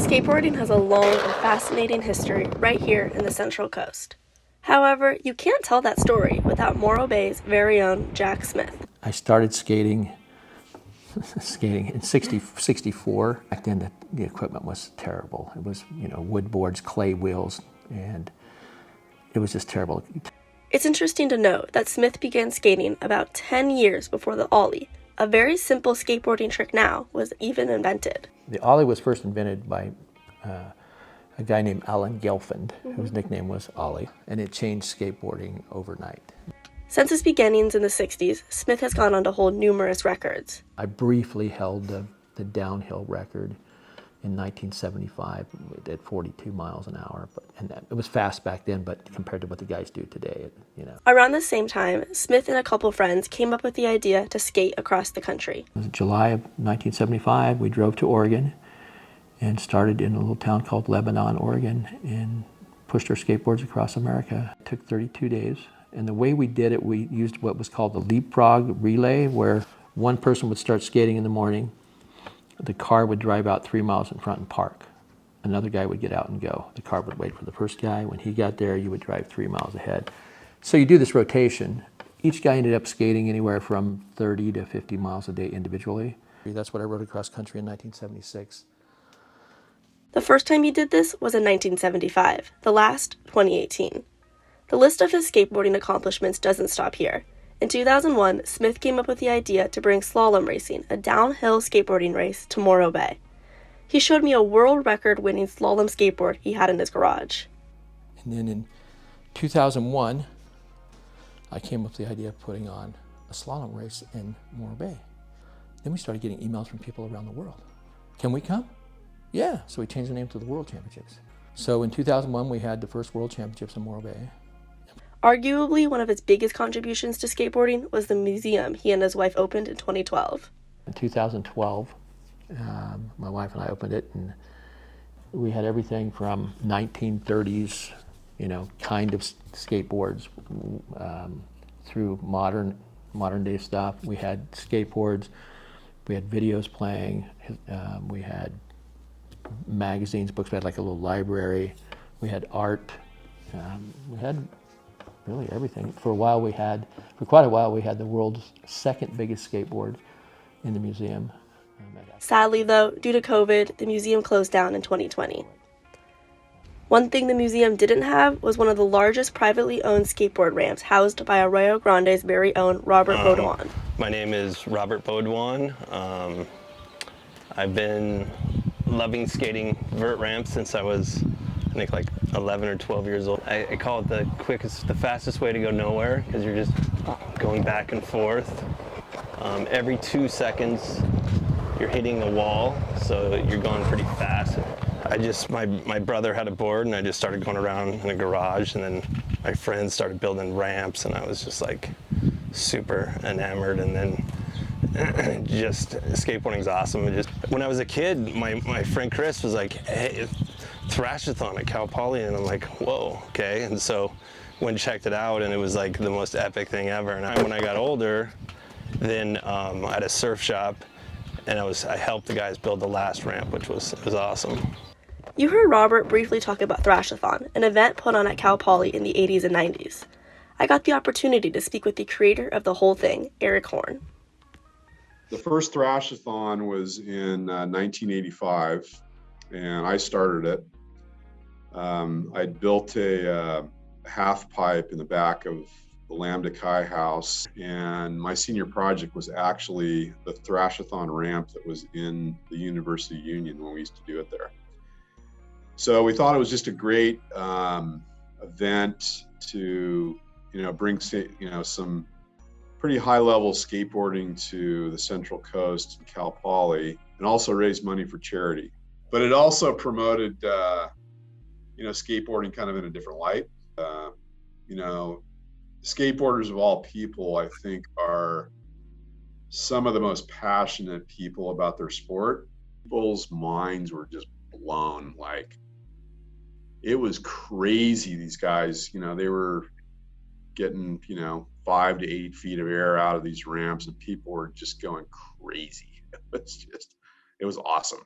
Skateboarding has a long and fascinating history right here in the Central Coast. However, you can't tell that story without Morro Bay's very own Jack Smith. I started skating in 64. Back then the equipment was terrible. It was, wood boards, clay wheels, and it was just terrible. It's interesting to note that Smith began skating about 10 years before the ollie. A very simple skateboarding trick now was even invented. The ollie was first invented by a guy named Alan Gelfand, whose nickname was Ollie, and it changed skateboarding overnight. Since its beginnings in the 60s, Smith has gone on to hold numerous records. I briefly held the downhill record in 1975 at 42 miles an hour, and it was fast back then, but compared to what the guys do today, Around the same time, Smith and a couple friends came up with the idea to skate across the country. It was July of 1975. We drove to Oregon and started in a little town called Lebanon, Oregon, and pushed our skateboards across America. It took 32 days. And the way we did it, we used what was called the leapfrog relay, where one person would start skating in the morning, the car would drive out 3 miles in front and park. Another guy would get out and go. The car would wait for the first guy. When he got there, you would drive 3 miles ahead. So you do this rotation. Each guy ended up skating anywhere from 30 to 50 miles a day individually. That's what I rode across country in 1976. The first time he did this was in 1975, the last 2018. The list of his skateboarding accomplishments doesn't stop here. In 2001, Smith came up with the idea to bring slalom racing, a downhill skateboarding race, to Morro Bay. He showed me a world record-winning slalom skateboard he had in his garage. And then in 2001, I came up with the idea of putting on a slalom race in Morro Bay. Then we started getting emails from people around the world. Can we come? Yeah, so we changed the name to the World Championships. So in 2001, we had the first World Championships in Morro Bay. Arguably, one of his biggest contributions to skateboarding was the museum he and his wife opened in 2012. In 2012, my wife and I opened it, and we had everything from 1930s, kind of skateboards, through modern day stuff. We had skateboards, we had videos playing, we had magazines, books. We had like a little library. We had art. We had really everything. For quite a while, we had the world's second biggest skateboard in the museum. Sadly, though, due to COVID, the museum closed down in 2020. One thing the museum didn't have was one of the largest privately owned skateboard ramps housed by Arroyo Grande's very own Robert Beaudoin. My name is Robert Beaudoin. I've been loving skating vert ramps since I was, I think, like 11 or 12 years old. I call it the fastest way to go nowhere, because you're just going back and forth. Every 2 seconds, you're hitting a wall, so you're going pretty fast. My brother had a board, and I just started going around in a garage, and then my friends started building ramps, and I was just like super enamored, and then just skateboarding's awesome. When I was a kid, my friend Chris was like, hey, Thrashathon at Cal Poly, and I'm like, whoa, okay. And so went and checked it out, and it was like the most epic thing ever. And when I got older, then I had a surf shop, and I helped the guys build the last ramp, which was awesome. You heard Robert briefly talk about Thrashathon, an event put on at Cal Poly in the 80s and 90s. I got the opportunity to speak with the creator of the whole thing, Eric Horn. The first Thrashathon was in 1985, and I started it. I'd built a half pipe in the back of the Lambda Chi house, and my senior project was actually the Thrashathon ramp that was in the University Union when we used to do it there. So we thought it was just a great event to, bring, some pretty high-level skateboarding to the Central Coast and Cal Poly, and also raise money for charity. But it also promoted, skateboarding kind of in a different light. Skateboarders of all people, I think, are some of the most passionate people about their sport. People's minds were just blown. Like, it was crazy. These guys, they were getting, 5 to 8 feet of air out of these ramps, and people were just going crazy. It was awesome.